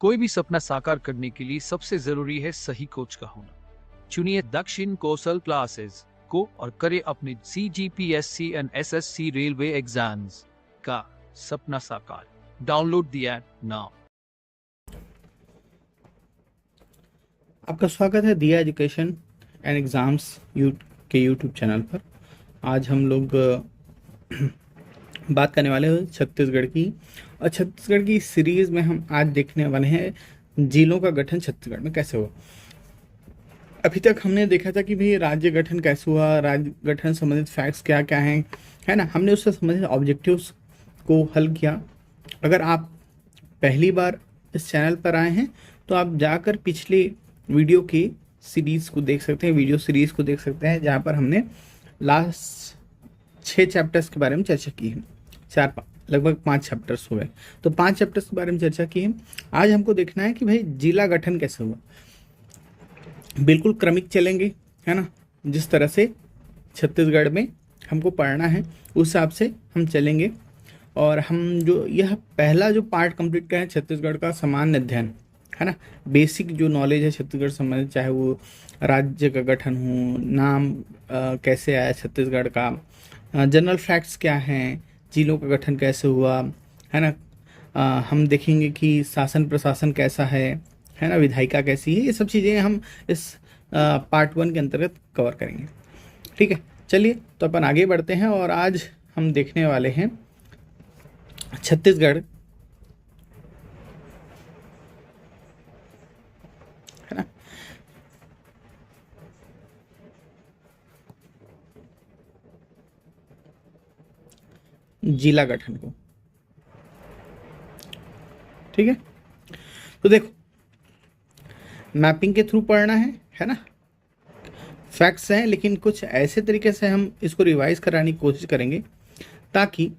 कोई भी सपना साकार करने के लिए सबसे जरूरी है सही कोच का होना। चुनिए दक्षिण कौशल क्लासेस को और करें अपने CGPSC and SSC railway exams का सपना साकार। Download the app now. आपका स्वागत है दिया एजुकेशन एंड एग्ज़ाम्स के यूट्यूब चैनल पर। आज हम लोग बात करने वाले हैं छत्तीसगढ़ की, और छत्तीसगढ़ की सीरीज़ में हम आज देखने वाले हैं जिलों का गठन छत्तीसगढ़ में कैसे हुआ। अभी तक हमने देखा था कि भाई राज्य गठन कैसे हुआ, राज्य गठन संबंधित फैक्ट्स क्या क्या हैं, है ना। हमने उससे संबंधित ऑब्जेक्टिव्स को हल किया। अगर आप पहली बार इस चैनल पर आए हैं तो आप जाकर पिछले वीडियो की सीरीज़ को देख सकते हैं, वीडियो सीरीज़ को देख सकते हैं, जहाँ पर हमने लास्ट 6 चैप्टर्स के बारे में चर्चा की है। लगभग 5 चैप्टर्स हुए, तो 5 चैप्टर्स के बारे में चर्चा की है। आज हमको देखना है कि भाई जिला गठन कैसे हुआ। बिल्कुल क्रमिक चलेंगे, है ना। जिस तरह से छत्तीसगढ़ में हमको पढ़ना है उस हिसाब से हम चलेंगे। और हम जो यह पहला जो पार्ट कंप्लीट करें छत्तीसगढ़ का सामान्य अध्ययन, है ना। बेसिक जो नॉलेज है छत्तीसगढ़ संबंधित, चाहे वो राज्य का गठन हो, नाम कैसे आया छत्तीसगढ़ का, जनरल फैक्ट्स क्या हैं, जिलों का गठन कैसे हुआ, है ना। हम देखेंगे कि शासन प्रशासन कैसा है ना, विधायिका कैसी है। ये सब चीज़ें हम इस पार्ट 1 के अंतर्गत कवर करेंगे। ठीक है, चलिए तो अपन आगे बढ़ते हैं। और आज हम देखने वाले हैं छत्तीसगढ़, है ना, जिला गठन को। ठीक है, तो देखो मैपिंग के थ्रू पढ़ना है ना। फैक्ट्स हैं, लेकिन कुछ ऐसे तरीके से हम इसको रिवाइज कराने की कोशिश करेंगे ताकि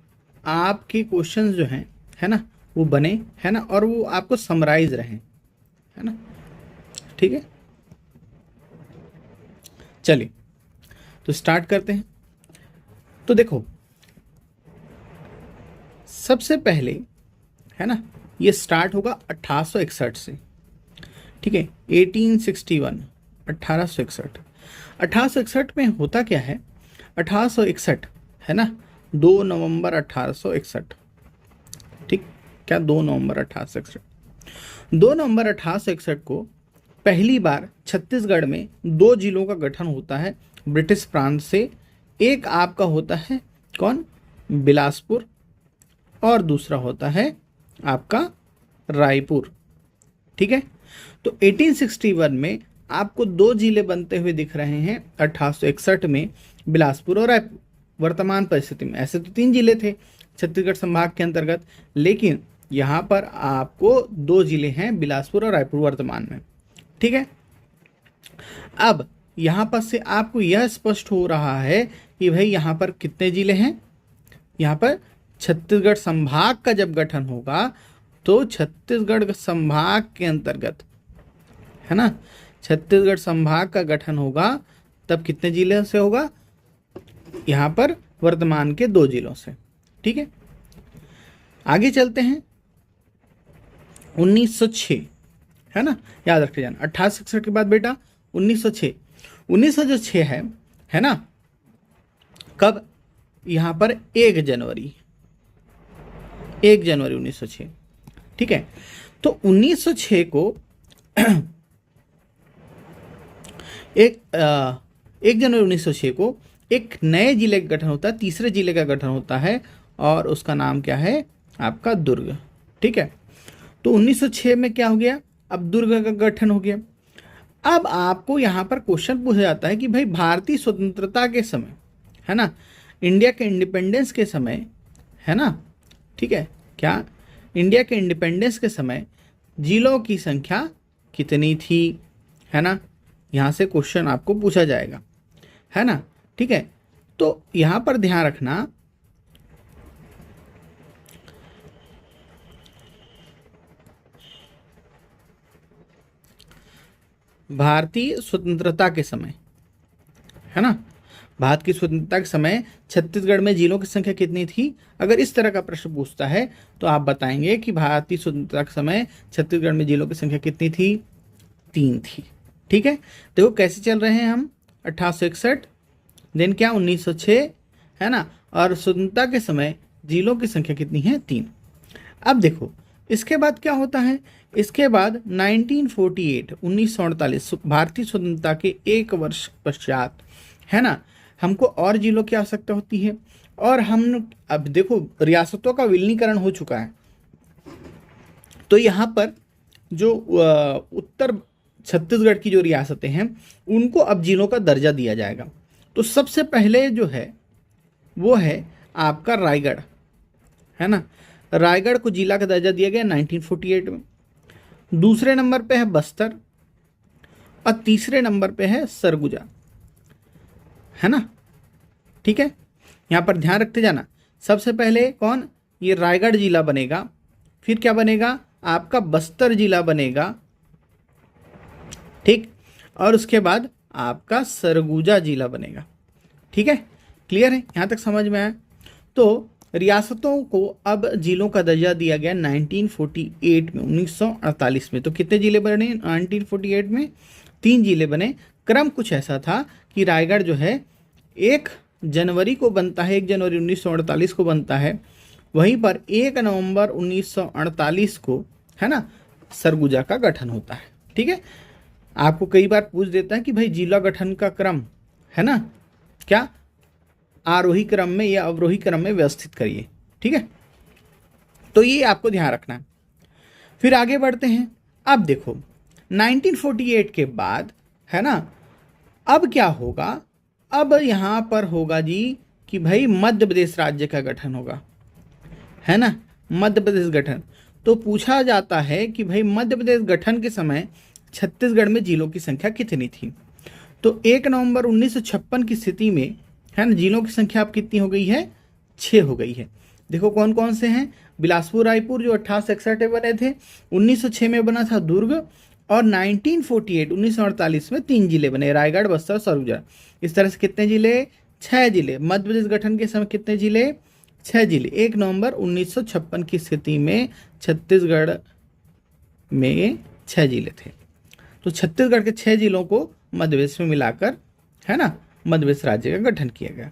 आपके क्वेश्चंस जो हैं, है ना, वो बने, है ना, और वो आपको समराइज रहें, है ना। ठीक है, चलिए तो स्टार्ट करते हैं। तो देखो सबसे पहले, है ना, ये स्टार्ट होगा 1861 से। ठीक है, 1861, 1861। 1861 में होता क्या है, 1861, है ना, 2 नवंबर 1861। ठीक, क्या 2 नवंबर 1861, 2 नवंबर 1861 को पहली बार छत्तीसगढ़ में 2 जिलों का गठन होता है ब्रिटिश प्रांत से। एक आपका होता है कौन, बिलासपुर, और दूसरा होता है आपका रायपुर। ठीक है, तो 1861 में आपको 2 जिले बनते हुए दिख रहे हैं। 1861 में बिलासपुर और रायपुर। वर्तमान परिस्थिति में ऐसे तो 3 जिले थे छत्तीसगढ़ संभाग के अंतर्गत, लेकिन यहाँ पर आपको 2 जिले हैं, बिलासपुर और रायपुर वर्तमान में। ठीक है, अब यहाँ पर से आपको यह स्पष्ट हो रहा है कि भाई यहाँ पर कितने जिले हैं। यहाँ पर छत्तीसगढ़ संभाग का जब गठन होगा तो छत्तीसगढ़ संभाग के अंतर्गत, है ना, छत्तीसगढ़ संभाग का गठन होगा तब कितने जिले से होगा, यहाँ पर वर्तमान के 2 जिलों से। ठीक है, आगे चलते हैं। 1906, है ना, याद रखे जाना। 1861 के बाद बेटा 1906। 1906 है ना, कब, यहाँ पर 1 जनवरी 1906। ठीक है, तो 1906 को 1 जनवरी 1906 को एक नए जिले का गठन होता है, तीसरे जिले का गठन होता है, और उसका नाम क्या है, आपका दुर्ग। ठीक है, तो 1906 में क्या हो गया, अब दुर्ग का गठन हो गया। अब आपको यहाँ पर क्वेश्चन पूछा जाता है कि भाई भारतीय स्वतंत्रता के समय, है ना, इंडिया के इंडिपेंडेंस के समय, है ना, ठीक है, क्या इंडिया के इंडिपेंडेंस के समय जिलों की संख्या कितनी थी, है ना। यहाँ से क्वेश्चन आपको पूछा जाएगा, है ना। ठीक है, तो यहाँ पर ध्यान रखना, भारतीय स्वतंत्रता के समय, है ना, भारत की स्वतंत्रता के समय छत्तीसगढ़ में जिलों की संख्या कितनी थी? अगर इस तरह का प्रश्न पूछता है तो आप बताएंगे कि भारत की स्वतंत्रता के समय छत्तीसगढ़ में जिलों की संख्या कितनी थी? 3 थी। ठीक है, देखो कैसे चल रहे हैं हम। 1861 देन क्या 1906 है ना, और स्वतंत्रता के समय जिलों की संख्या कितनी है? 3। अब देखो इसके बाद क्या होता है, इसके बाद 1948 भारतीय स्वतंत्रता के 1 वर्ष पश्चात है ना, हमको और जिलों की आवश्यकता होती है। और हम अब देखो रियासतों का विलीनीकरण हो चुका है, तो यहाँ पर जो उत्तर छत्तीसगढ़ की जो रियासतें हैं उनको अब जिलों का दर्जा दिया जाएगा। तो सबसे पहले जो है वो है आपका रायगढ़, है ना, रायगढ़ को जिला का दर्जा दिया गया 1948 में। दूसरे नंबर पे है बस्तर और तीसरे नंबर पे है सरगुजा, है ना। ठीक है, यहाँ पर ध्यान रखते जाना। सबसे पहले कौन, ये रायगढ़ जिला बनेगा, फिर क्या बनेगा आपका बस्तर जिला बनेगा, ठीक, और उसके बाद आपका सरगुजा जिला बनेगा। ठीक है, क्लियर है, यहाँ तक समझ में आया। तो रियासतों को अब जिलों का दर्जा दिया गया 1948 में, 1948 में। तो कितने जिले बने 1948 में? 3 जिले बने। क्रम कुछ ऐसा था कि रायगढ़ जो है 1 जनवरी को बनता है, 1 जनवरी 1948 को बनता है। वहीं पर 1 नवंबर 1948 को है ना सरगुजा का गठन होता है। ठीक है, आपको कई बार पूछ देता है कि भाई जिला गठन का क्रम है ना क्या आरोही क्रम में या अवरोही क्रम में व्यवस्थित करिए। ठीक है, तो ये आपको ध्यान रखना है। फिर आगे बढ़ते हैं। अब देखो 1948 के बाद है ना, अब क्या होगा, अब यहाँ पर होगा जी कि भाई मध्य प्रदेश राज्य का गठन होगा, है ना, मध्य प्रदेश गठन। तो पूछा जाता है कि भाई मध्य प्रदेश गठन के समय छत्तीसगढ़ में जिलों की संख्या कितनी थी? तो 1 नवंबर 1956 की स्थिति में है ना जिलों की संख्या अब कितनी हो गई है? 6 हो गई है। देखो कौन कौन से हैं, बिलासपुर रायपुर जो 1861 में बने थे, 1906 में बना था दुर्ग, और 1948 में 3 जिले बने, रायगढ़, बस्तर, सरगुजा। इस तरह से कितने जिले? 6 जिले। मध्य प्रदेश गठन के समय कितने जिले? 6 जिले। 1 नवंबर 1956 की स्थिति में छत्तीसगढ़ में 6 जिले थे। तो छत्तीसगढ़ के 6 जिलों को मध्य प्रदेश में मिलाकर है ना मध्य प्रदेश राज्य का गठन किया गया।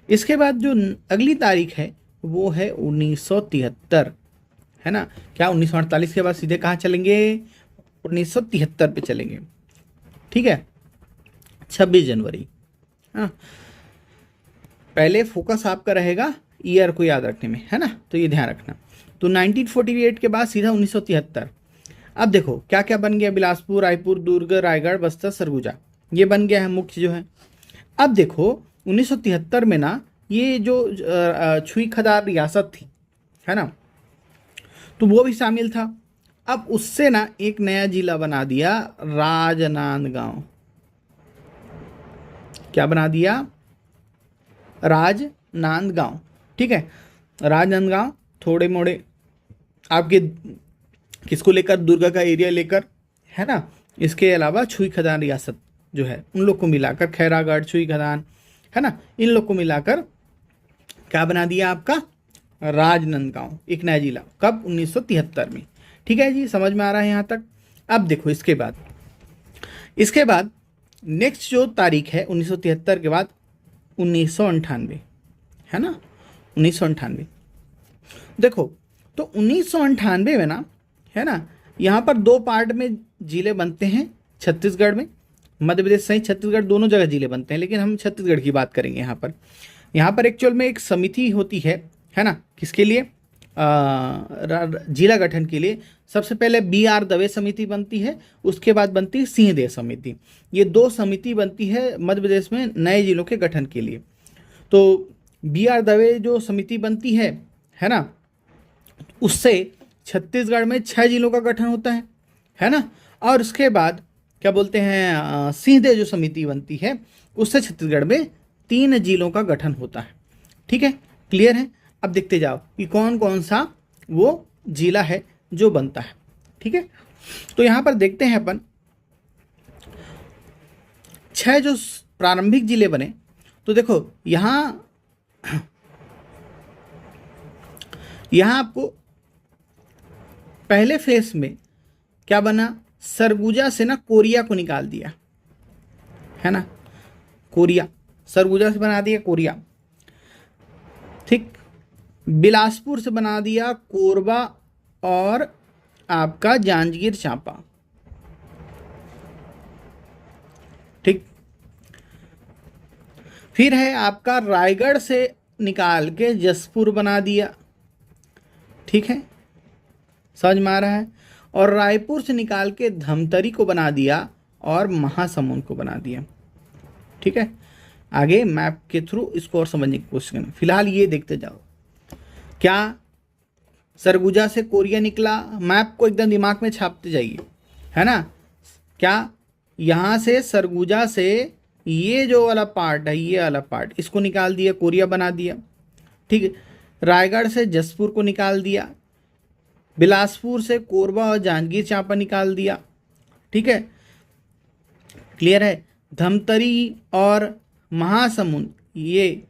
इसके बाद जो अगली तारीख है वो है 1973, है ना। क्या 1948 के बाद सीधे कहाँ चलेंगे? 1973 पे चलेंगे। ठीक है, 26 जनवरी। हाँ, पहले फोकस आपका रहेगा ईयर को याद रखने में, है ना, तो ये ध्यान रखना। तो 1948 के बाद सीधा 1973। अब देखो क्या क्या बन गया, बिलासपुर, रायपुर, दुर्ग, रायगढ़, बस्तर, सरगुजा, ये बन गया है मुख्य जो है। अब देखो 1973 में ना ये जो छुईखदार रियासत थी, है ना, तो वो भी शामिल था। अब उससे ना एक नया जिला बना दिया, राजनांदगांव। क्या बना दिया? राजनांदगांव। ठीक है, राजनांदगांव थोड़े मोड़े आपके किसको लेकर, दुर्ग का एरिया लेकर, है ना। इसके अलावा छुई खदान रियासत जो है उन लोग को मिलाकर, खैरागढ़, छुई खदान, है ना, इन लोग को मिलाकर क्या बना दिया आपका? राजनांदगांव, एक नया जिला। कब? 1973 में। ठीक है जी, समझ में आ रहा है यहाँ तक। अब देखो इसके बाद नेक्स्ट जो तारीख है 1973 के बाद 1998, है ना, 1998। देखो तो 1998 में ना, है ना, यहाँ पर 2 पार्ट में जिले बनते हैं छत्तीसगढ़ में। मध्य प्रदेश सहित छत्तीसगढ़ दोनों जगह जिले बनते हैं, लेकिन हम छत्तीसगढ़ की बात करेंगे। यहाँ पर एक्चुअल में एक समिति होती है ना, किसके लिए? जिला गठन के लिए। सबसे पहले BR दवे समिति बनती है, उसके बाद बनती है सिंहदेव समिति। ये 2 समिति बनती है मध्य प्रदेश में नए जिलों के गठन के लिए। तो BR दवे जो समिति बनती है ना, उससे छत्तीसगढ़ में 6 जिलों का गठन होता है ना। और उसके बाद क्या बोलते हैं, सिंहदेव जो समिति बनती है उससे छत्तीसगढ़ में 3 जिलों का गठन होता है। ठीक है, क्लियर है। अब देखते जाओ कि कौन कौन सा वो जिला है जो बनता है। ठीक है, तो यहाँ पर देखते हैं अपन 6 जो प्रारंभिक जिले बने। तो देखो यहाँ आपको पहले फेस में क्या बना, सरगुजा से ना कोरिया को निकाल दिया, है ना, कोरिया, सरगुजा से बना दिया कोरिया, ठीक। बिलासपुर से बना दिया कोरबा और आपका जांजगीर चांपा, ठीक। फिर है आपका रायगढ़ से निकाल के जसपुर बना दिया, ठीक है, समझ में आ रहा है। और रायपुर से निकाल के धमतरी को बना दिया और महासमुंद को बना दिया, ठीक है। आगे मैप के थ्रू इसको और समझने की कोशिश करना। फिलहाल ये देखते जाओ, क्या सरगुजा से कोरिया निकला, मैप को एकदम दिमाग में छापते जाइए, है ना। क्या यहाँ से सरगुजा से ये जो वाला पार्ट है, ये वाला पार्ट, इसको निकाल दिया, कोरिया बना दिया, ठीक है। रायगढ़ से जसपुर को निकाल दिया, बिलासपुर से कोरबा और जांजगीर चांपा निकाल दिया, ठीक है, क्लियर है। धमतरी और महासमुंद, ये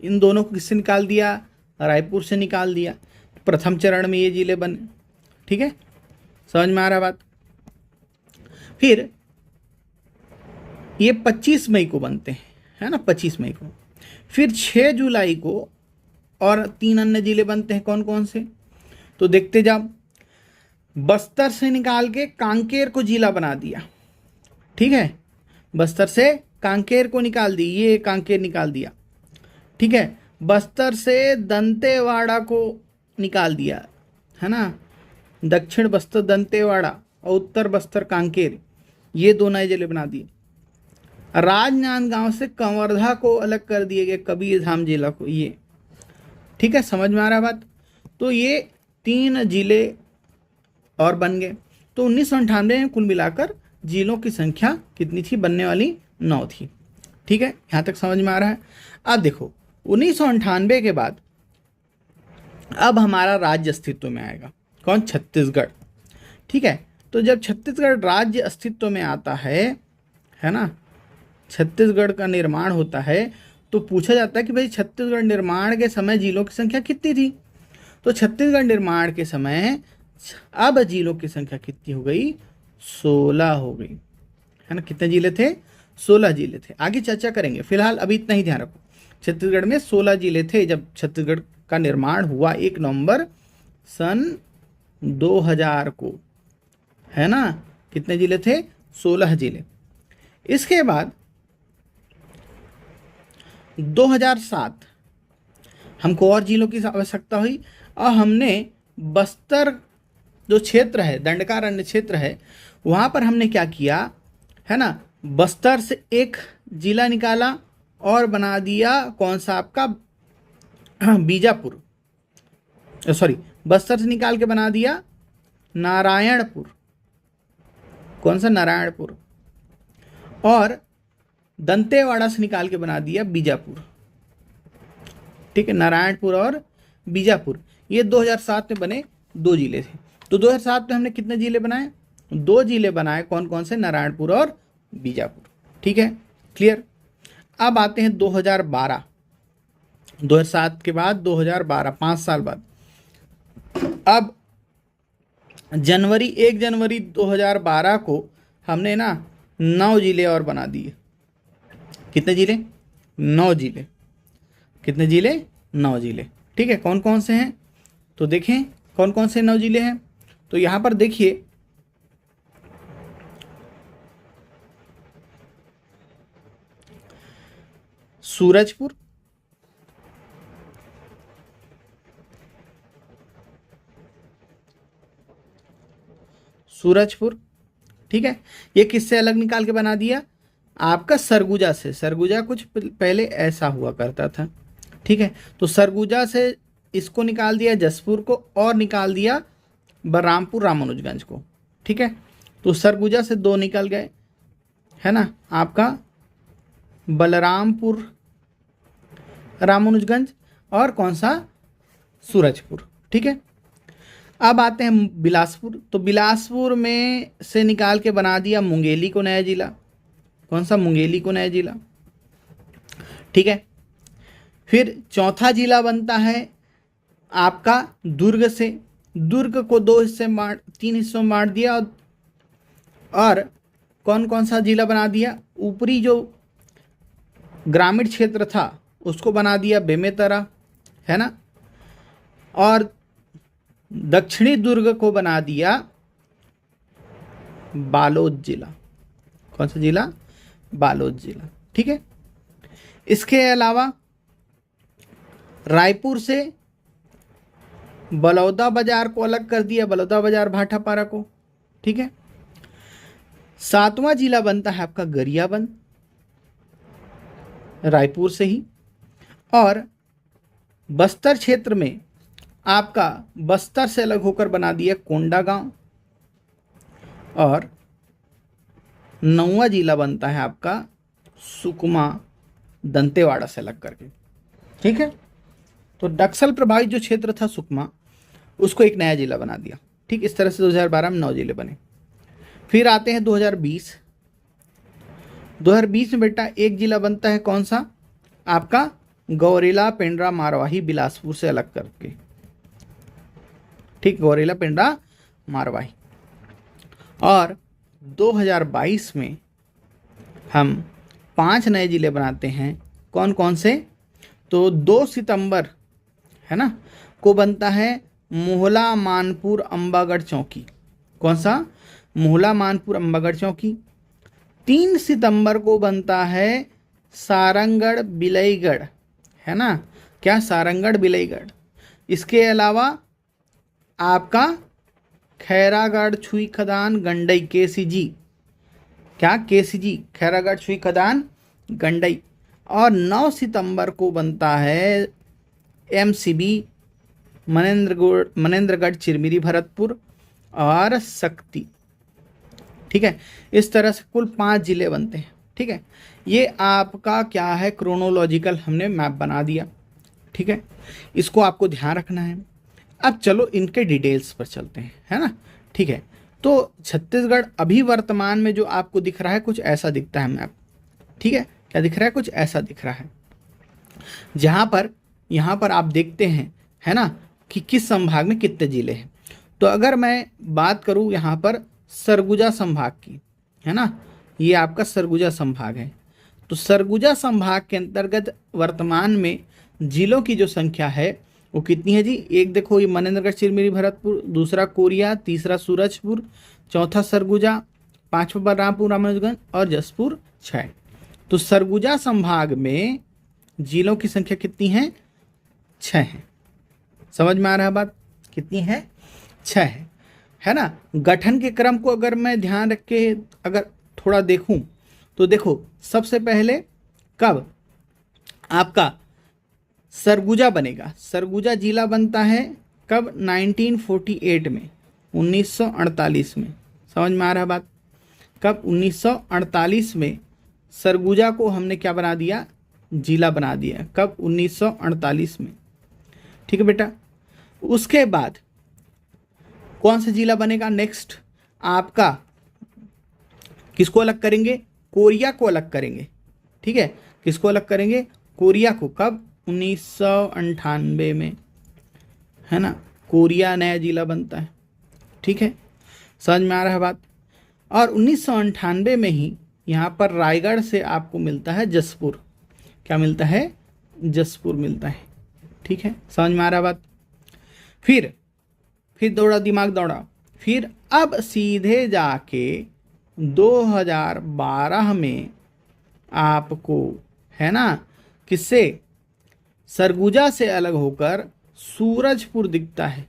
इन दोनों को किससे निकाल दिया, रायपुर से निकाल दिया। प्रथम चरण में ये जिले बने, ठीक है, समझ में आ रहा बात। फिर ये 25 मई को बनते हैं, है ना, 25 मई को। फिर 6 जुलाई को और 3 अन्य जिले बनते हैं, कौन कौन से, तो देखते जाओ। बस्तर से निकाल के कांकेर को जिला बना दिया, ठीक है, बस्तर से कांकेर को निकाल दी, ये कांकेर निकाल दिया, ठीक है। बस्तर से दंतेवाड़ा को निकाल दिया, है ना, दक्षिण बस्तर दंतेवाड़ा और उत्तर बस्तर कांकेर, ये दो नए जिले बना दिए। राजनांदगांव से कंवर्धा को अलग कर दिए गए, कबीरधाम जिला को, ये, ठीक है, समझ में आ रहा बात। तो ये 3 जिले और बन गए। तो 1998 में कुल मिलाकर जिलों की संख्या कितनी थी, बनने वाली 9 थी, ठीक है, यहाँ तक समझ में आ रहा है। अब देखो 1998 के बाद अब हमारा राज्य अस्तित्व में आएगा, कौन, छत्तीसगढ़, ठीक है। तो जब छत्तीसगढ़ राज्य अस्तित्व में आता है ना, छत्तीसगढ़ का निर्माण होता है, तो पूछा जाता है कि भाई छत्तीसगढ़ निर्माण के समय जिलों की संख्या कितनी थी। तो छत्तीसगढ़ निर्माण के समय अब जिलों की संख्या कितनी हो गई, 16 हो गई, है ना। कितने जिले थे, 16 जिले थे। आगे चर्चा करेंगे, फिलहाल अभी इतना ही ध्यान रखो। छत्तीसगढ़ में 16 जिले थे जब छत्तीसगढ़ का निर्माण हुआ 1 नवंबर सन 2000 को, है ना। कितने जिले थे, 16 जिले। इसके बाद 2007 हमको और जिलों की आवश्यकता हुई और हमने बस्तर जो क्षेत्र है, दंडकारण्य क्षेत्र है, वहाँ पर हमने क्या किया, है ना, बस्तर से एक जिला निकाला और बना दिया कौन सा आपका, बीजापुर, सॉरी, बस्तर से निकाल के बना दिया नारायणपुर, कौन सा, नारायणपुर। और दंतेवाड़ा से निकाल के बना दिया बीजापुर, ठीक है, नारायणपुर और बीजापुर। ये 2007 में बने 2 जिले थे। तो 2007 में हमने कितने जिले बनाए, 2 जिले बनाए, कौन कौन से, नारायणपुर और बीजापुर, ठीक है, क्लियर। अब आते हैं 2012, 2007 के बाद 2012, 5 साल बाद। अब 1 जनवरी 2012 को हमने ना 9 जिले और बना दिए। कितने जिले, 9 जिले। कितने जिले, 9 जिले, ठीक है। कौन कौन से हैं, तो देखें कौन कौन से 9 जिले हैं। तो यहाँ पर देखिए, सूरजपुर, ठीक है। ये किससे अलग निकाल के बना दिया, आपका सरगुजा से। सरगुजा कुछ पहले ऐसा हुआ करता था, ठीक है। तो सरगुजा से इसको निकाल दिया, जसपुर को, और निकाल दिया बलरामपुर रामानुजगंज को, ठीक है। तो सरगुजा से 2 निकल गए, है ना, आपका बलरामपुर रामानुजगंज और कौन सा, सूरजपुर, ठीक है। अब आते हैं बिलासपुर। तो बिलासपुर में से निकाल के बना दिया मुंगेली को नया जिला, कौन सा, मुंगेली को नया जिला, ठीक है। फिर चौथा जिला बनता है आपका दुर्ग से। दुर्ग को तीन हिस्सों में बांट दिया और कौन कौन सा जिला बना दिया? ऊपरी जो ग्रामीण क्षेत्र था उसको बना दिया बेमेतरा, है ना, और दक्षिणी दुर्ग को बना दिया बालोद जिला। कौन सा जिला? बालोद जिला। ठीक है। इसके अलावा रायपुर से बलौदा बाजार को अलग कर दिया, बलौदा बाजार भाटापारा को। ठीक है। सातवां जिला बनता है आपका गरियाबंद, रायपुर से ही। और बस्तर क्षेत्र में आपका बस्तर से अलग होकर बना दिया कोंडागांव। और नौवां जिला बनता है आपका सुकमा, दंतेवाड़ा से अलग करके। ठीक है। तो नक्सल प्रभावित जो क्षेत्र था सुकमा, उसको एक नया जिला बना दिया। ठीक, इस तरह से 2012 में 9 जिले बने। फिर आते हैं 2020। 2020 में बेटा एक जिला बनता है, कौन सा? आपका गौरेला, पेंड्रा, मारवाही, बिलासपुर से अलग करके। ठीक, गौरेला, पेंड्रा, मारवाही। और 2022 में हम 5 नए जिले बनाते हैं। कौन कौन से? तो 2 सितंबर, है ना, को बनता है मोहला, मानपुर, अंबागढ़ चौकी। कौन सा? मोहला, मानपुर, अंबागढ़ चौकी। 3 सितंबर को बनता है सारंगढ़, बिलईगढ़, है ना, क्या? सारंगढ़, बिलईगढ़। इसके अलावा आपका खैरागढ़, छुई खदान, गंडई, केसीजी। क्या? केसीजी, खैरागढ़, छुई खदान, गंडई। और 9 सितंबर को बनता है एमसीबी, मनेंद्रगढ़, चिरमिरी, भरतपुर और शक्ति। ठीक है। इस तरह से कुल 5 जिले बनते हैं। ठीक है। ये आपका क्या है, क्रोनोलॉजिकल हमने मैप बना दिया। ठीक है। इसको आपको ध्यान रखना है। अब चलो इनके डिटेल्स पर चलते हैं, है ना। ठीक है। तो छत्तीसगढ़ अभी वर्तमान में जो आपको दिख रहा है कुछ ऐसा दिखता है मैप। ठीक है। क्या दिख रहा है? कुछ ऐसा दिख रहा है, जहां पर यहाँ पर आप देखते हैं, है ना, कि किस संभाग में कितने जिले हैं। तो अगर मैं बात करूँ यहाँ पर सरगुजा संभाग की, है ना, ये आपका सरगुजा संभाग है। तो सरगुजा संभाग के अंतर्गत वर्तमान में जिलों की जो संख्या है वो कितनी है जी? एक देखो, ये मनेंद्रगढ़, चिरमिरी, भरतपुर, दूसरा कोरिया, तीसरा सूरजपुर, चौथा सरगुजा, पांचवा बलरामपुर, रामानुजगंज और जसपुर 6। तो सरगुजा संभाग में जिलों की संख्या कितनी है? 6 है। समझ में आ रहा है बात? कितनी है? 6 है ना। गठन के क्रम को अगर मैं ध्यान रख के अगर थोड़ा देखूं तो देखो, सबसे पहले कब आपका सरगुजा बनेगा? सरगुजा जिला बनता है कब? 1948 में, 1948 में। समझ में आ रहा है बात? कब? 1948 में सरगुजा को हमने क्या बना दिया? जिला बना दिया। कब? 1948 में। ठीक है बेटा। उसके बाद कौन सा जिला बनेगा नेक्स्ट? आपका किसको अलग करेंगे? कोरिया को अलग करेंगे। ठीक है। किसको अलग करेंगे? कोरिया को। कब? 1998 में, है ना, कोरिया नया जिला बनता है। ठीक है। समझ में आ रहा है बात? और 1998 में ही यहाँ पर रायगढ़ से आपको मिलता है जसपुर। क्या मिलता है? जसपुर मिलता है। ठीक है। समझ में आ रहा है बात? फिर दौड़ा, दिमाग दौड़ा। फिर अब सीधे जाके 2012 में आपको, है ना, किससे? सरगुजा से अलग होकर सूरजपुर दिखता है।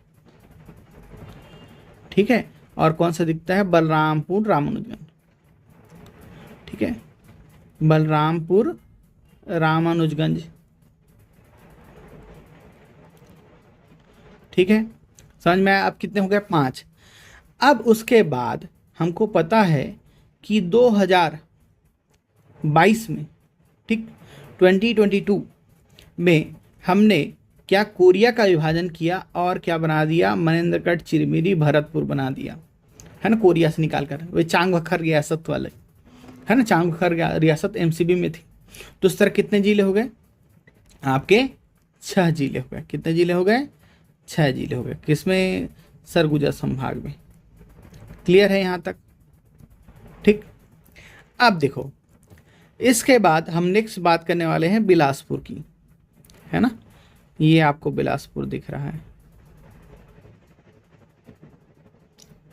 ठीक है। और कौन सा दिखता है? बलरामपुर, रामानुजगंज। ठीक है। बलरामपुर, रामानुजगंज। ठीक है। समझ में आया? अब कितने हो गए? 5। अब उसके बाद हमको पता है कि 2022 में, ठीक, 2022 में हमने क्या कोरिया का विभाजन किया और क्या बना दिया? मनेंद्रगढ़, चिरमिरी, भरतपुर बना दिया, है ना, कोरिया से निकाल कर। वे चांग बखर रियासत वाले, है ना, चांग बखर रियासत एमसीबी में थी। तो इस तरह कितने जिले हो गए आपके? 6 जिले हो गए। कितने जिले हो गए? 6 जिले हो गए। किसमें? सरगुजा संभाग में। क्लियर है यहाँ तक? ठीक। अब देखो, इसके बाद हम नेक्स्ट बात करने वाले हैं बिलासपुर की, है ना। ये आपको बिलासपुर दिख रहा है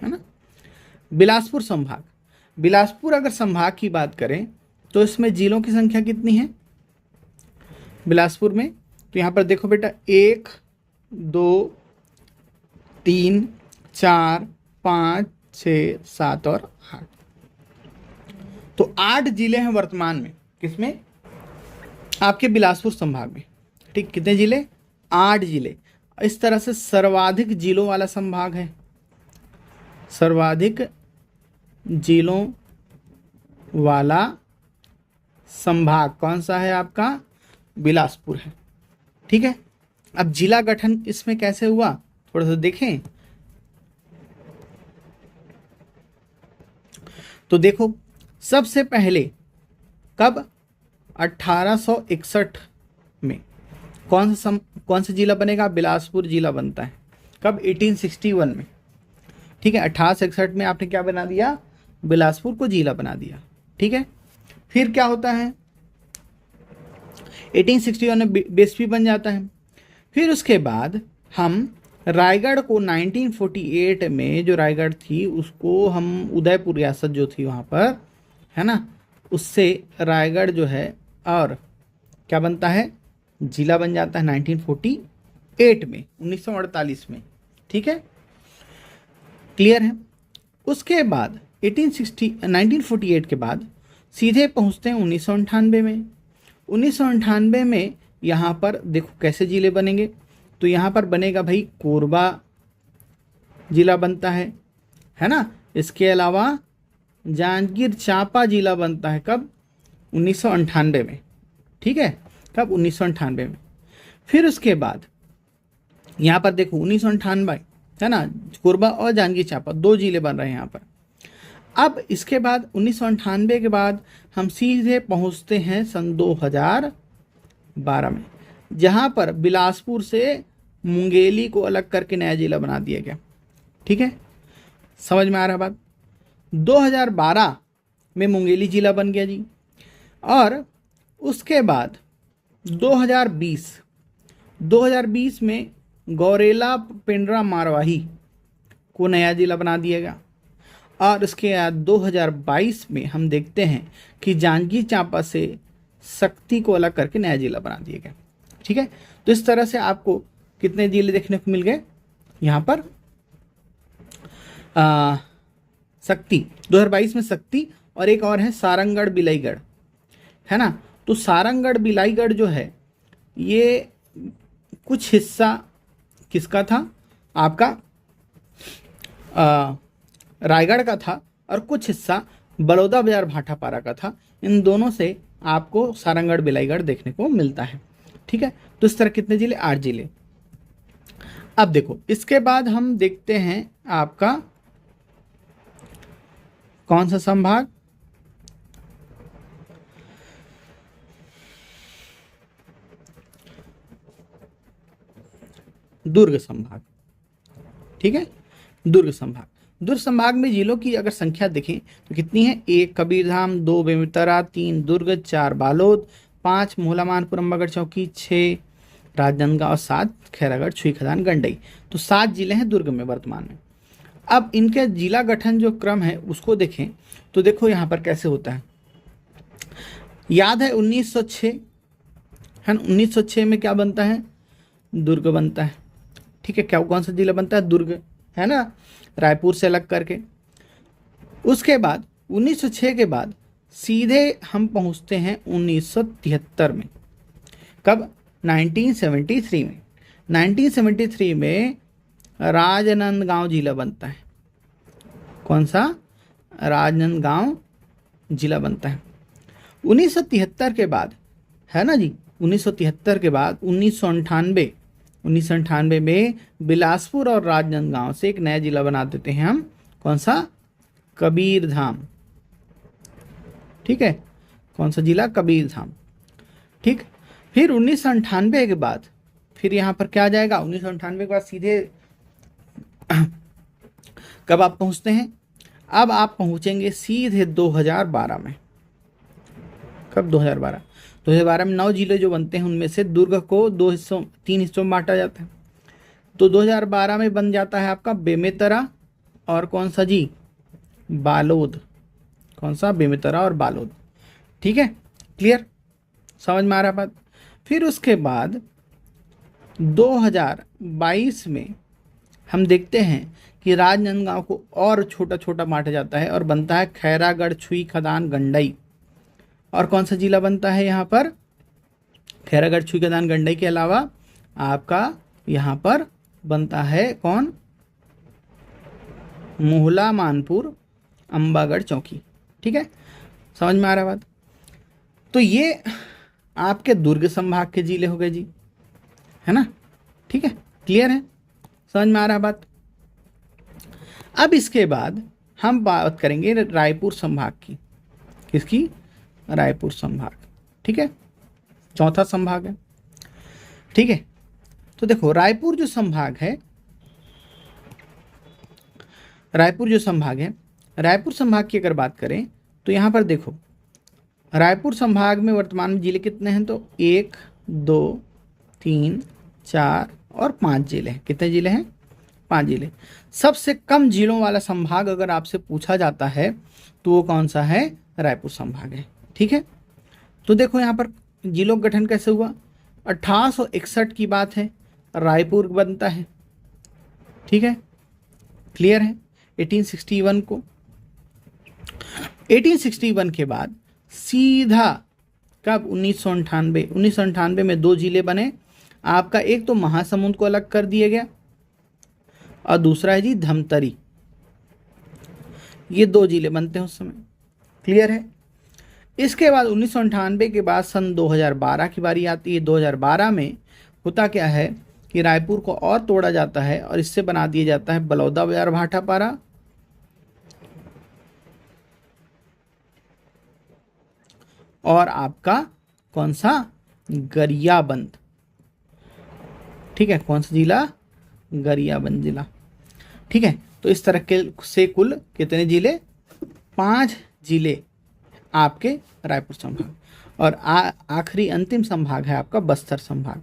ना। बिलासपुर संभाग, बिलासपुर अगर संभाग की बात करें तो इसमें जिलों की संख्या कितनी है बिलासपुर में? तो यहाँ पर देखो बेटा, 1 2 3 4 5 6 7 और 8। तो 8 जिले हैं वर्तमान में। किसमें? आपके बिलासपुर संभाग में। ठीक, कितने जिले? 8 जिले। इस तरह से सर्वाधिक जिलों वाला संभाग है। सर्वाधिक जिलों वाला संभाग कौन सा है आपका? बिलासपुर है। ठीक है। अब जिला गठन इसमें कैसे हुआ थोड़ा सा देखें। तो देखो, सबसे पहले कब? 1861 में कौन सा जिला बनेगा? बिलासपुर जिला बनता है। कब? 1861 में। ठीक है, 1861 में आपने क्या बना दिया? बिलासपुर को जिला बना दिया। ठीक है। फिर क्या होता है? 1861 में बेस्पी बन जाता है। फिर उसके बाद हम रायगढ़ को 1948 में, जो रायगढ़ थी उसको हम उदयपुर रियासत जो थी वहाँ पर, है ना, उससे रायगढ़ जो है और क्या बनता है? जिला बन जाता है 1948 में, 1948 में। ठीक है, क्लियर है। उसके बाद 1948 के बाद सीधे पहुँचते हैं 1998 में। 1998 में यहाँ पर देखो कैसे जिले बनेंगे। तो यहाँ पर बनेगा भाई कोरबा जिला बनता है ना। इसके अलावा जांजगीर चांपा जिला बनता है। कब? 1998 में। ठीक है, कब? 1998 में। फिर उसके बाद यहाँ पर देखो 1998 है ना, कोरबा और जांजगीर चांपा 2 जिले बन रहे हैं यहाँ पर। अब इसके बाद 1998 के बाद हम सीधे पहुँचते हैं सन 2012 में, जहाँ पर बिलासपुर से मुंगेली को अलग करके नया जिला बना दिया गया। ठीक है, समझ में आ रहा बात? 2012 में मुंगेली जिला बन गया जी। और उसके बाद 2020 में गौरेला पिंडरा मारवाही को नया जिला बना दिया गया। और उसके बाद 2022 में हम देखते हैं कि जांजगीर चांपा से शक्ति को अलग करके नया जिला बना दिया गया। ठीक है, तो इस तरह से आपको कितने जिले देखने को मिल गए यहाँ पर? शक्ति 2022 में शक्ति, और एक और है सारंगगढ़ बिलाईगढ़, है ना। तो सारंगगढ़ बिलाईगढ़ जो है ये कुछ हिस्सा किसका था? आपका रायगढ़ का था, और कुछ हिस्सा बलौदा बाजार भाटापारा का था। इन दोनों से आपको सारंगगढ़ बिलाईगढ़ देखने को मिलता है। ठीक है, तो इस तरह कितने जिले? 8 जिले। अब देखो, इसके बाद हम देखते हैं आपका कौन सा संभाग? दुर्ग संभाग। ठीक है, दुर्ग संभाग। दुर्ग संभाग में जिलों की अगर संख्या देखें तो कितनी है? 1 कबीरधाम, 2 बेमेतरा, 3 दुर्ग, 4 बालोद, 5 मोहलामानपुर अम्बागढ़ चौकी, 6 राजनांदगांव, 7 खैरागढ़ छुई खदान गंडई। तो 7 जिले हैं दुर्ग में वर्तमान में। अब इनके जिला गठन जो क्रम है उसको देखें तो देखो यहाँ पर कैसे होता है। याद है 1906 है ना, 1906 में क्या बनता है? दुर्ग बनता है। ठीक है, क्या कौन सा जिला बनता है? दुर्ग, है ना, रायपुर से अलग करके। उसके बाद 1906 के बाद सीधे हम पहुंचते हैं 1973 में। कब? 1973 में। 1973 में राजनांदगांव जिला बनता है। कौन सा? राजनांदगांव जिला बनता है। 1973 के बाद, है ना जी, 1973 के बाद 1998 में बिलासपुर और राजनांदगांव से एक नया जिला बना देते हैं हम। कौन सा? कबीरधाम। ठीक है, कौन सा जिला? कबीरधाम। ठीक। फिर 1998 के बाद फिर यहाँ पर क्या आ जाएगा, 1998 के बाद सीधे कब आप पहुंचते हैं, अब आप पहुंचेंगे सीधे 2012 में। कब, 2012 में 9 जिले जो बनते हैं उनमें से दुर्ग को 3 हिस्सों में बांटा जाता है। तो 2012 में बन जाता है आपका बेमेतरा और कौन सा जी, बालोद। कौन सा, बेमेतरा और बालोद। ठीक है, क्लियर, समझ में आ रहा बात। फिर उसके बाद 2022 में हम देखते हैं कि राजनांदगांव को और छोटा छोटा बांटा जाता है और बनता है खैरागढ़, छुई, खदान, गंडई। और कौन सा जिला बनता है यहाँ पर, खैरागढ़, छुई, खदान, गंडई के अलावा आपका यहाँ पर बनता है कौन, मोहला, मानपुर, अंबागढ़, चौकी। ठीक है, समझ में आ रहा बात। तो ये आपके दुर्ग संभाग के जिले हो गए जी, है ना। ठीक है, क्लियर है, समझ में आ रहा बात। अब इसके बाद हम बात करेंगे रायपुर संभाग की। किसकी, रायपुर संभाग। ठीक है, चौथा संभाग है। ठीक है, तो देखो रायपुर जो संभाग है, रायपुर संभाग की अगर बात करें तो यहाँ पर देखो रायपुर संभाग में वर्तमान में जिले कितने हैं, तो 1, 2, 3, 4 और 5 जिले हैं। कितने जिले हैं, 5 जिले। सबसे कम जिलों वाला संभाग अगर आपसे पूछा जाता है तो वो कौन सा है, रायपुर संभाग है। ठीक है, तो देखो यहाँ पर जिलों का गठन कैसे हुआ, 1861 की बात है, रायपुर बनता है। ठीक है, क्लियर है। 1861 को, 1861 के बाद सीधा कब, 1998 में 2 जिले बने आपका। एक तो महासमुंद को अलग कर दिया गया और दूसरा है जी धमतरी। ये 2 जिले बनते हैं उस समय। क्लियर है। इसके बाद 1998 के बाद सन 2012 की बारी आती है। 2012 में होता क्या है कि रायपुर को और तोड़ा जाता है और इससे बना दिया जाता है बलौदा बाजार, भाटापारा और आपका कौन सा, गरियाबंद। ठीक है, कौन सा जिला, गरियाबंद जिला। ठीक है, तो इस तरह के से कुल कितने जिले, 5 जिले आपके रायपुर संभाग। और आखिरी अंतिम संभाग है आपका बस्तर संभाग,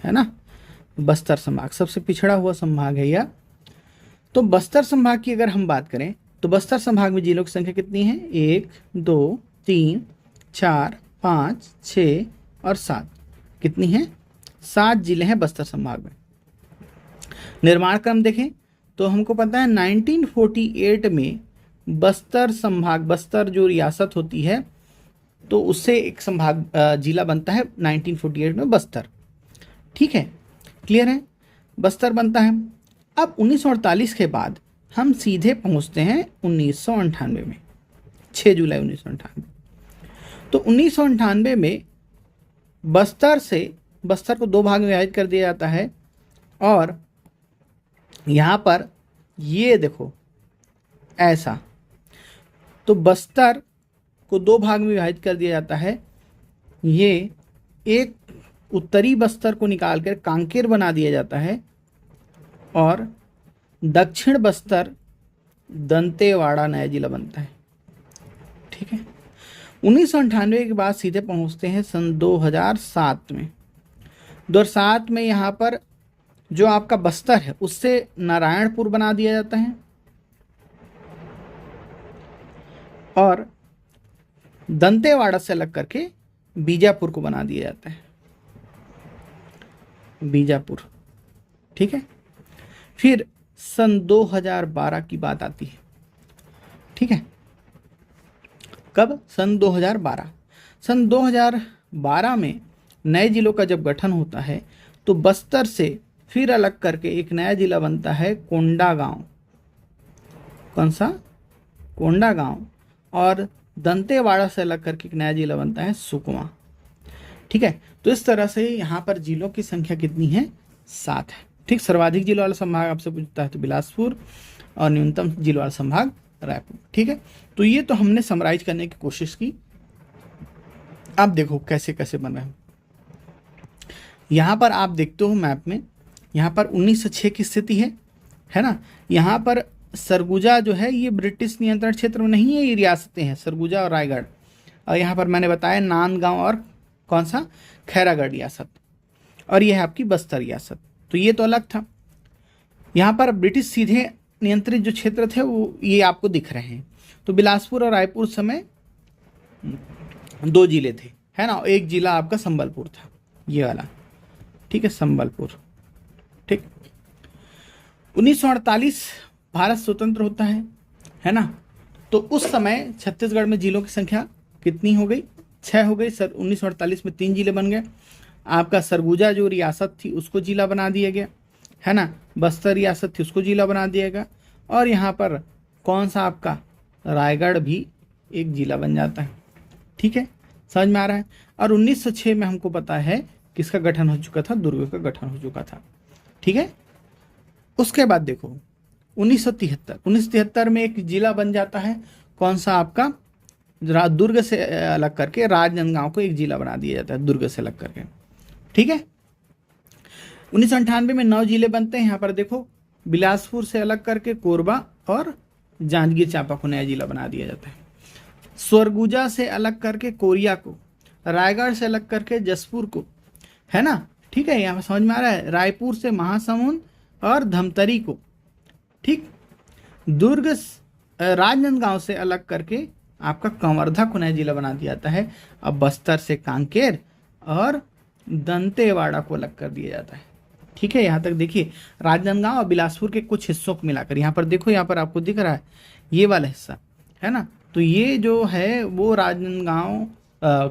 है ना। बस्तर संभाग सबसे पिछड़ा हुआ संभाग है यह। तो बस्तर संभाग की अगर हम बात करें तो बस्तर संभाग में जिलों की संख्या कितनी है, 1, 2, 3, 4, 5, 6 और 7। कितनी है, 7 जिले हैं बस्तर संभाग में। निर्माण क्रम देखें तो हमको पता है 1948 में बस्तर संभाग, बस्तर जो रियासत होती है तो उससे एक संभाग जिला बनता है 1948 में, बस्तर। ठीक है, क्लियर है, बस्तर बनता है। अब 1948 के बाद हम सीधे पहुंचते हैं 1998 में, 6 जुलाई 1998। तो 1998 में बस्तर को 2 भाग में विभाजित कर दिया जाता है और यहाँ पर ये देखो ऐसा, तो बस्तर को 2 भाग में विभाजित कर दिया जाता है। ये एक उत्तरी बस्तर को निकालकर कांकेर बना दिया जाता है और दक्षिण बस्तर दंतेवाड़ा नया जिला बनता है। ठीक है, 1998 के बाद सीधे पहुंचते हैं सन 2007 में। 2007 में यहाँ पर जो आपका बस्तर है उससे नारायणपुर बना दिया जाता है और दंतेवाड़ा से अलग करके बीजापुर को बना दिया जाता है, बीजापुर। ठीक है, फिर सन 2012 की बात आती है। ठीक है, कब, सन 2012। सन 2012 में नए जिलों का जब गठन होता है तो बस्तर से फिर अलग करके एक नया जिला बनता है कोंडागांव। कौन सा, कोंडागांव। और दंतेवाड़ा से अलग करके एक नया जिला बनता है सुकमा। ठीक है, तो इस तरह से यहाँ पर जिलों की संख्या कितनी है, 7 है। ठीक, सर्वाधिक जिलों वाला संभाग आपसे पूछता है तो बिलासपुर और न्यूनतम जिलों वाला संभाग रायपुर। ठीक है, तो ये तो हमने समराइज करने की कोशिश की अब देखो कैसे कैसे बन रहा है। यहाँ पर आप देखते हो मैप में, यहाँ पर 1906 की स्थिति है ना। यहाँ पर सरगुजा जो है ये ब्रिटिश नियंत्रण क्षेत्र में नहीं है, ये रियासतें हैं सरगुजा और रायगढ़। और यहाँ पर मैंने बताया नांदगांव और कौन सा, खैरागढ़ रियासत, और ये है आपकी बस्तर रियासत। तो ये तो अलग था। यहाँ पर ब्रिटिश सीधे नियंत्रित जो क्षेत्र थे वो ये आपको दिख रहे हैं। तो बिलासपुर और रायपुर समय 2 जिले थे, है ना। एक जिला आपका संबलपुर था, ये वाला, ठीक है, संबलपुर, ठीक। 1948 भारत स्वतंत्र होता है ना। तो उस समय छत्तीसगढ़ में जिलों की संख्या कितनी हो गई, 6 हो गई। 1948 में 3 जिले बन गए। आपका सरगुजा जो रियासत थी उसको जिला बना दिया गया, है ना। बस्तर रियासत थी उसको जिला बना दिया गया। और यहाँ पर कौन सा आपका रायगढ़ भी एक जिला बन जाता है, ठीक है, समझ में आ रहा है। और 1906 में हमको पता है किसका गठन हो चुका था, दुर्ग का गठन हो चुका था, ठीक है। उसके बाद देखो 1973 में एक जिला बन जाता है, कौन सा आपका, दुर्ग से अलग करके राजनांदगांव को एक जिला बना दिया जाता है, दुर्ग से अलग करके, ठीक है। 1998 में 9 जिले बनते हैं। यहाँ पर देखो बिलासपुर से अलग करके कोरबा और जांजगीर चांपा को नया जिला बना दिया जाता है। सरगुजा से अलग करके कोरिया को, रायगढ़ से अलग करके जसपुर को, है ना, ठीक है, यहाँ पर समझ में आ रहा है। रायपुर से महासमुंद और धमतरी को, ठीक। दुर्ग राजनांदगांव से अलग करके आपका कंवर्धा को नया जिला बना दिया जाता है। अब बस्तर से कांकेर और दंतेवाड़ा को अलग कर दिया जाता है, ठीक है। यहाँ तक देखिए राजनांदगांव और बिलासपुर के कुछ हिस्सों को मिलाकर, यहाँ पर देखो, यहाँ पर आपको दिख रहा है ये वाला हिस्सा, है ना। तो ये जो है वो राजनांदगांव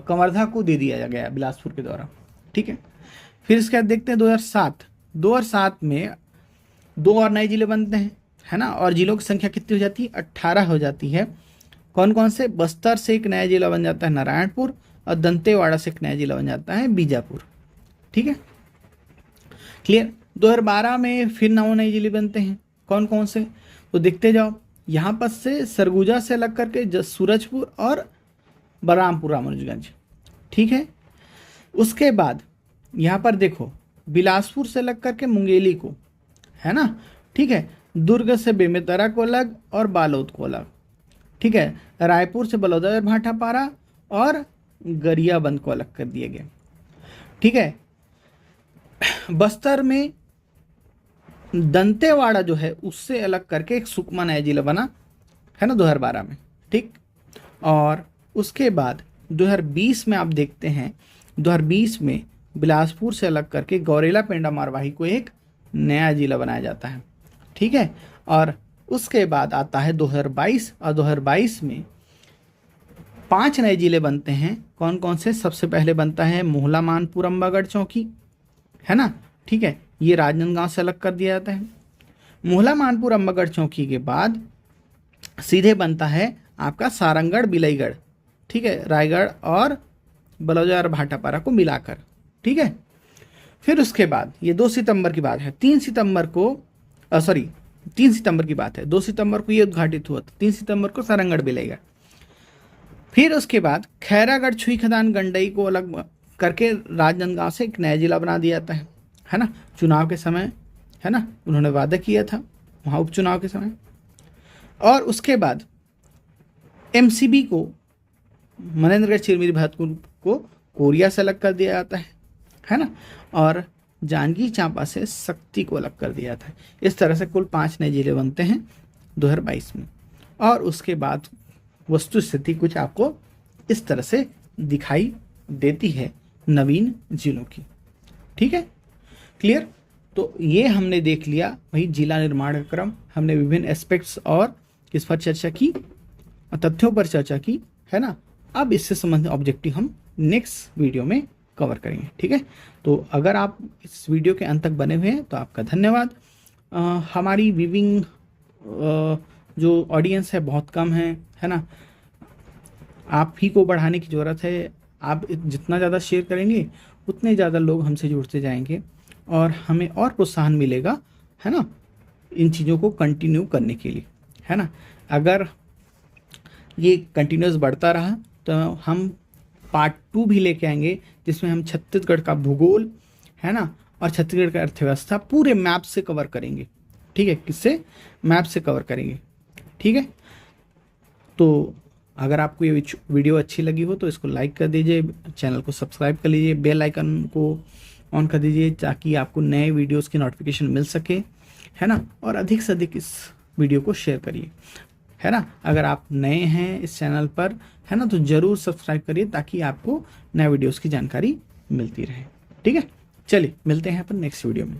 कंवर्धा को दे दिया गया बिलासपुर के द्वारा, ठीक है। फिर इसके बाद देखते हैं 2007 में 2 और नए जिले बनते हैं, है ना। और जिलों की संख्या कितनी हो जाती है, 18 हो जाती है। कौन कौन से, बस्तर से एक नया जिला बन जाता है नारायणपुर, और दंतेवाड़ा से एक नया जिला बन जाता है बीजापुर, ठीक है, क्लियर। 2012 में फिर 9 नए जिले बनते हैं। कौन कौन से, तो देखते जाओ। यहाँ पर से सरगुजा से अलग करके सूरजपुर और बलरामपुर रामानुजगंज, ठीक है। उसके बाद यहाँ पर देखो बिलासपुर से अलग करके मुंगेली को, है ना, ठीक है। दुर्ग से बेमेतरा को अलग और बालोद को अलग, ठीक है। रायपुर से बलौदा और भाटापारा और गरियाबंद को अलग कर दिए गए, ठीक है। बस्तर में दंतेवाड़ा जो है उससे अलग करके एक सुकमा नया जिला बना, है ना, 2012 में, ठीक। और उसके बाद 2020 में आप देखते हैं, 2020 में बिलासपुर से अलग करके गौरेला पेंडा मारवाही को एक नया जिला बनाया जाता है, ठीक है। और उसके बाद आता है 2022, और 2022 में 5 नए जिले बनते हैं। कौन कौन से, सबसे पहले बनता है मोहला मानपुर अम्बागढ़ चौकी, है ना, ठीक है, ये राजनांदगांव से अलग कर दिया जाता है। मोहला मानपुर अम्बागढ़ चौकी के बाद सीधे बनता है आपका सारंगढ़ बिलईगढ़, ठीक है, रायगढ़ और बलौजा और भाटापारा को मिलाकर, ठीक है। फिर उसके बाद ये 2 सितंबर की बात है, 3 सितंबर की बात है, 2 सितंबर को ये उद्घाटित हुआ था, 3 सितंबर को सारंगढ़ बिलईगढ़। फिर उसके बाद खैरागढ़ छुई खदान गंडई को अलग करके राजनांदगांव से एक नया जिला बना दिया जाता है ना। चुनाव के समय, है ना, उन्होंने वादा किया था वहाँ उपचुनाव के समय। और उसके बाद एमसीबी को, मनेन्द्रगढ़ चिरमिरी भरतपुर को कोरिया से अलग कर दिया जाता है ना। और जांजगीर चांपा से शक्ति को अलग कर दिया जाता है। इस तरह से कुल 5 नए जिले बनते हैं 2022 में। और उसके बाद वस्तु स्थिति कुछ आपको इस तरह से दिखाई देती है नवीन जिलों की, ठीक है, क्लियर। तो ये हमने देख लिया वही जिला निर्माण का क्रम, हमने विभिन्न एस्पेक्ट्स और किस पर चर्चा की, तथ्यों पर चर्चा की, है ना। अब इससे संबंधित ऑब्जेक्टिव हम नेक्स्ट वीडियो में कवर करेंगे, ठीक है। तो अगर आप इस वीडियो के अंत तक बने हुए हैं तो आपका धन्यवाद। हमारी व्यूइंग जो ऑडियंस है बहुत कम है ना। आप ही को बढ़ाने की ज़रूरत है। आप जितना ज़्यादा शेयर करेंगे उतने ज़्यादा लोग हमसे जुड़ते जाएंगे और हमें और प्रोत्साहन मिलेगा, है ना, इन चीज़ों को कंटिन्यू करने के लिए, है ना। अगर ये कंटिन्यूस बढ़ता रहा तो हम पार्ट 2 भी लेके आएंगे जिसमें हम छत्तीसगढ़ का भूगोल, है ना, और छत्तीसगढ़ का अर्थव्यवस्था पूरे मैप से कवर करेंगे। ठीक है, किससे? मैप से कवर करेंगे। ठीक है, तो अगर आपको ये वीडियो अच्छी लगी हो तो इसको लाइक कर दीजिए, चैनल को सब्सक्राइब कर लीजिए, बेल आइकन को ऑन कर दीजिए ताकि आपको नए वीडियोस की नोटिफिकेशन मिल सके, है ना, और अधिक से अधिक इस वीडियो को शेयर करिए, है ना। अगर आप नए हैं इस चैनल पर, है ना, तो ज़रूर सब्सक्राइब करिए ताकि आपको नए वीडियोस की जानकारी मिलती रहे। ठीक है, चलिए मिलते हैं अपन नेक्स्ट वीडियो में।